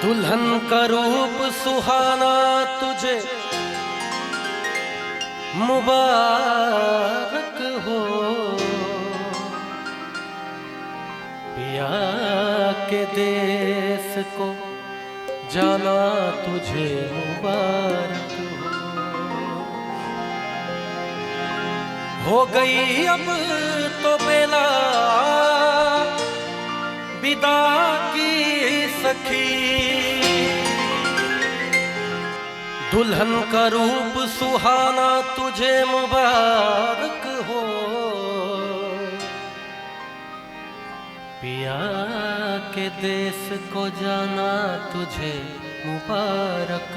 दुल्हन का रूप सुहाना तुझे मुबारक हो, पिया के देश को जाना तुझे मुबारक हो गई अब तो बेला विदा की सखी। दुल्हन का रूप सुहाना तुझे मुबारक हो, पिया के देश को जाना तुझे मुबारक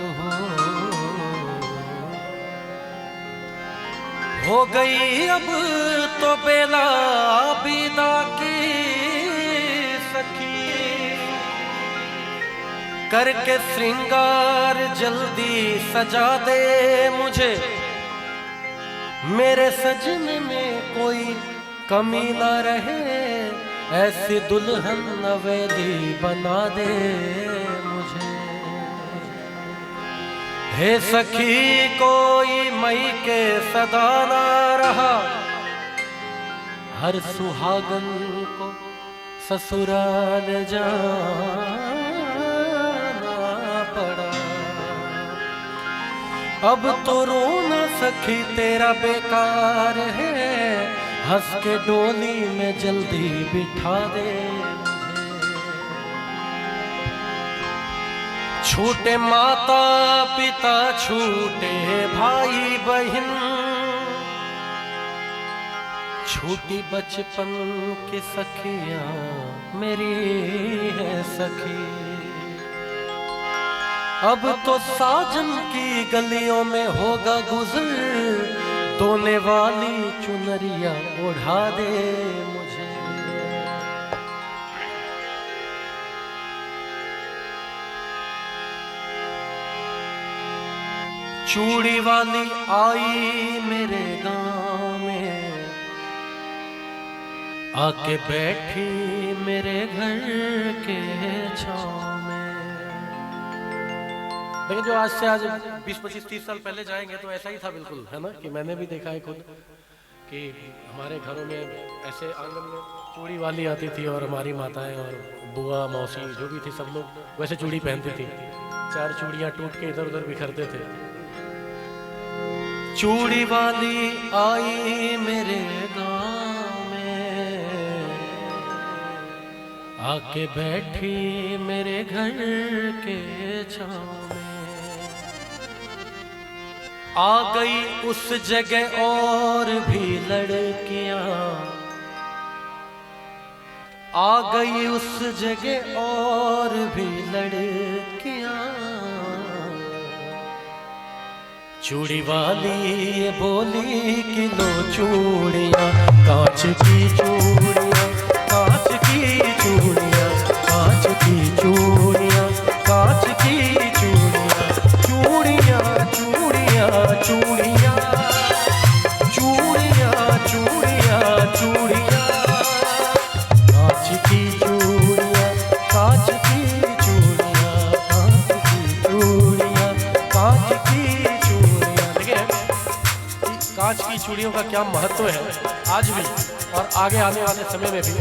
हो गई अब तो बेला विदा की सखी। करके श्रृंगार जल्दी सजा दे मुझे, मेरे सजन में कोई कमी ना रहे, ऐसी दुल्हन नवेली बना दे मुझे। हे सखी कोई मई के सदा ना रहा, हर सुहागन को ससुराल जाना पड़ा। अब तो रोना सखी तेरा बेकार है, हंस के डोली में जल्दी बिठा दे मुझे। छूटे माता पिता छूटे भाई बहन, छूटी बचपन की सखियां मेरी है सखी। अब तो साजन की गलियों में होगा गुजर, दोने वाली चुनरिया ओढ़ा दे मुझे। चूड़ी वाली आई मेरे गांव में, आके बैठी मेरे घर के छांव में। लेकिन जो आज से आज 20-25-30 साल पहले जाएंगे तो ऐसा ही था बिल्कुल, है ना। कि मैंने भी देखा है खुद कि हमारे घरों में ऐसे आंगन में चूड़ी वाली आती थी, और हमारी माताएं और बुआ मौसी जो भी थी सब लोग वैसे चूड़ी पहनती थी। 4 चूड़ियां टूट के इधर उधर बिखरते थे। चूड़ी वाली आई मेरे गांव में, आके बैठी मेरे घर के छांव में। आ गई उस जगह और भी लड़कियां, आ गई उस जगह और भी लड़कियां। चूड़ी वाली ये बोली कि लो चूड़ियां, कांच की चूड़ियां, कांच की चूड़ियां, कांच की चूड़ियां, कांच की चूड़ियां, चूड़ियां चूड़ियां चूड़ियां, चूड़ियां चूड़ियां चूड़ियां, कांच की चूड़ियां, कांच की चूड़ियां, कांच की चूड़ियां, कांच की चूड़ियां। देखिए कांच की चूड़ियों का क्या महत्व है आज भी और आगे आने वाले समय में भी।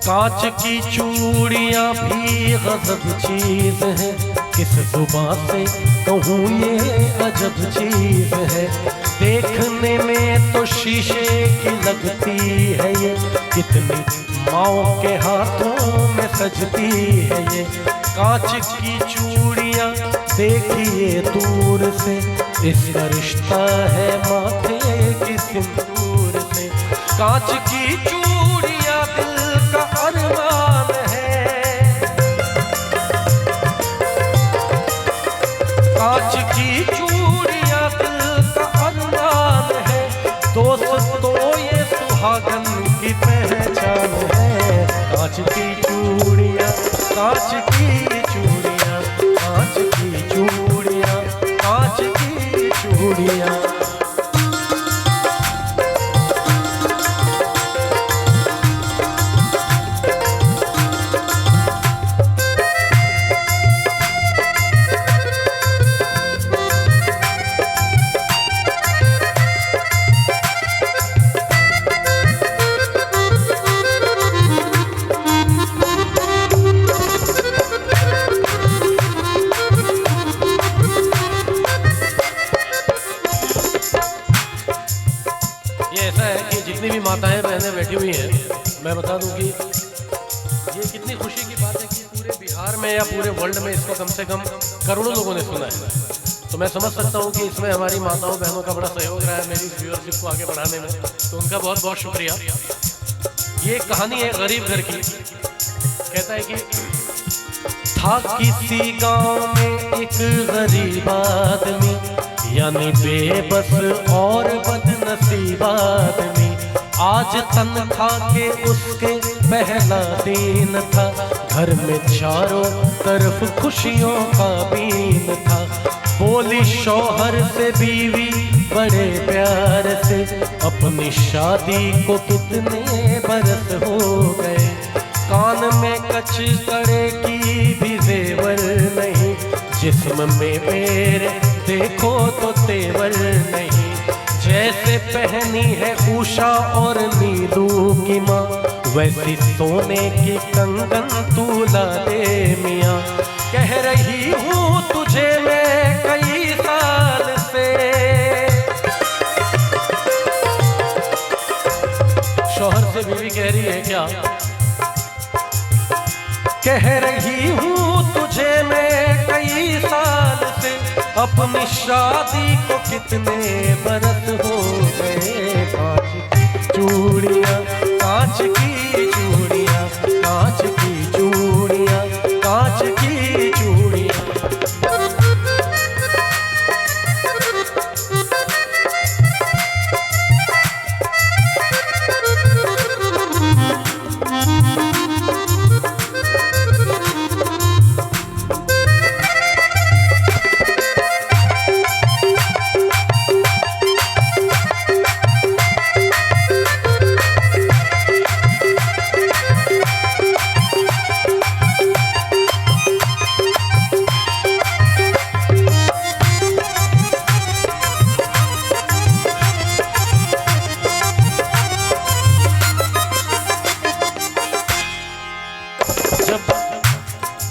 कांच की चूड़ियां भी गजब चीज है, किस जुबान से कहूँ ये अजब चीज है। देखने में तो शीशे की लगती है ये, कितनी माओ के हाथों में सजती है ये। कांच की चूड़ियां देखिए दूर से, इसका रिश्ता है माथे की सिंदूर से। कांच की चूड़ियां दिल का अरमान है, कांच की चूड़ियां दिल का अरमान है। दोस्त तो ये सुहागन की पहचान है। कांच की चूड़ियां, कांच की चूड़ियां, कांच की चूड़ियां, कांच की चूड़ियां। मैं बता दूं कि ये कितनी खुशी की बात है कि पूरे बिहार में या पूरे वर्ल्ड में इसको कम से कम करोड़ों लोगों ने सुना है। तो मैं समझ सकता हूँ कि इसमें हमारी माताओं बहनों का बड़ा सहयोग रहा है मेरी व्यूअरशिप को आगे बढ़ाने में, तो उनका बहुत बहुत शुक्रिया। ये कहानी है गरीब घर की। कहता है कि था किसी गांव में एक गरीब आदमी, यानी बेबस और बदनसीब आदमी। आज तनख्वाह के उसके पहला दिन था, घर में चारों तरफ खुशियों का बीन था। बोली शौहर से बीवी बड़े प्यार से, अपनी शादी को कितने बरस हो गए। कान में कच करे की भी जेवर नहीं, जिस्म में मेरे देखो तो तेवर नहीं। जैसे पहनी है उषा और नीलू की माँ, वैसी सोने की कंगन तू ला दे मियाँ। कह रही हूँ तुझे मैं कई साल से, शौहर से बीवी कह रही है क्या? कह रही हूँ तुझे मैं कई साल से, अपनी शादी को कितने बरस हो गए। कांच की चूड़ियाँ, कांच की चूड़ियाँ, कांच की चूड़ियाँ, कांच की चूड़ियाँ।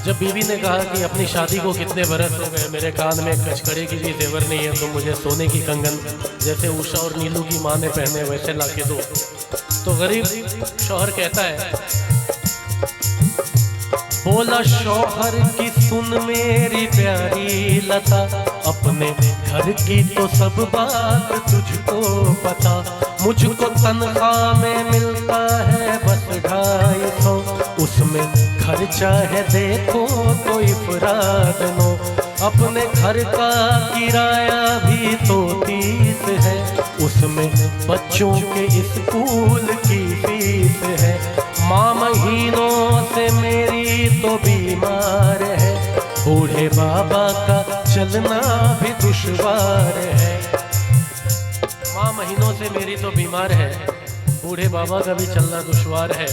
जब बीवी ने कहा कि अपनी शादी को कितने बरस हो गए, मेरे कान में कचकड़े की भी जेवर नहीं है, तो मुझे सोने की कंगन जैसे उषा और नीलू की माँ ने पहने वैसे ला के दो। तो गरीब शौहर कहता है, बोला शौहर की सुन मेरी प्यारी लता, अपने घर की तो सब बात तुझको पता। मुझको तनख्वाह में मिलता है बस 250, उसमें खर्चा है देखो तो इफराद नो। अपने घर का किराया भी तो 30 है, उसमें बच्चों के स्कूल की फीस है। माँ महीनों से मेरी तो बीमार है, बूढ़े बाबा का चलना भी दुश्वार है। माँ महीनों से मेरी तो बीमार है, बूढ़े बाबा का भी चलना दुश्वार है।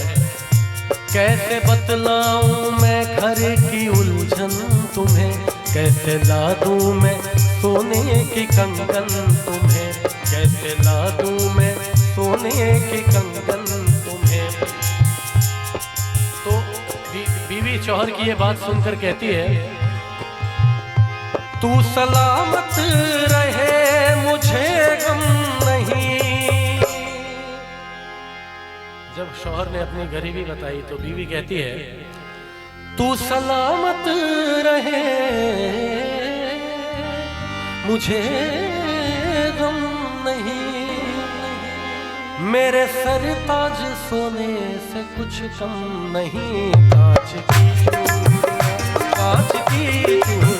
कैसे बतलाऊं मैं घर की उलझन तुम्हें, कैसे ला दूं मैं सोने की कंगन तुम्हें, कैसे ला दूं मैं सोने की कंगन तुम्हें। तो बीवी शौहर की ये बात सुनकर कहती है, तू सलामत रहे मुझे गम नहीं। जब शौहर ने अपनी गरीबी बताई तो बीवी कहती है, तू सलामत रहे मुझे गम नहीं। मेरे सर ताज सोने से कुछ कम नहीं। कांच की चूड़ियाँ, कांच की चूड़ियाँ,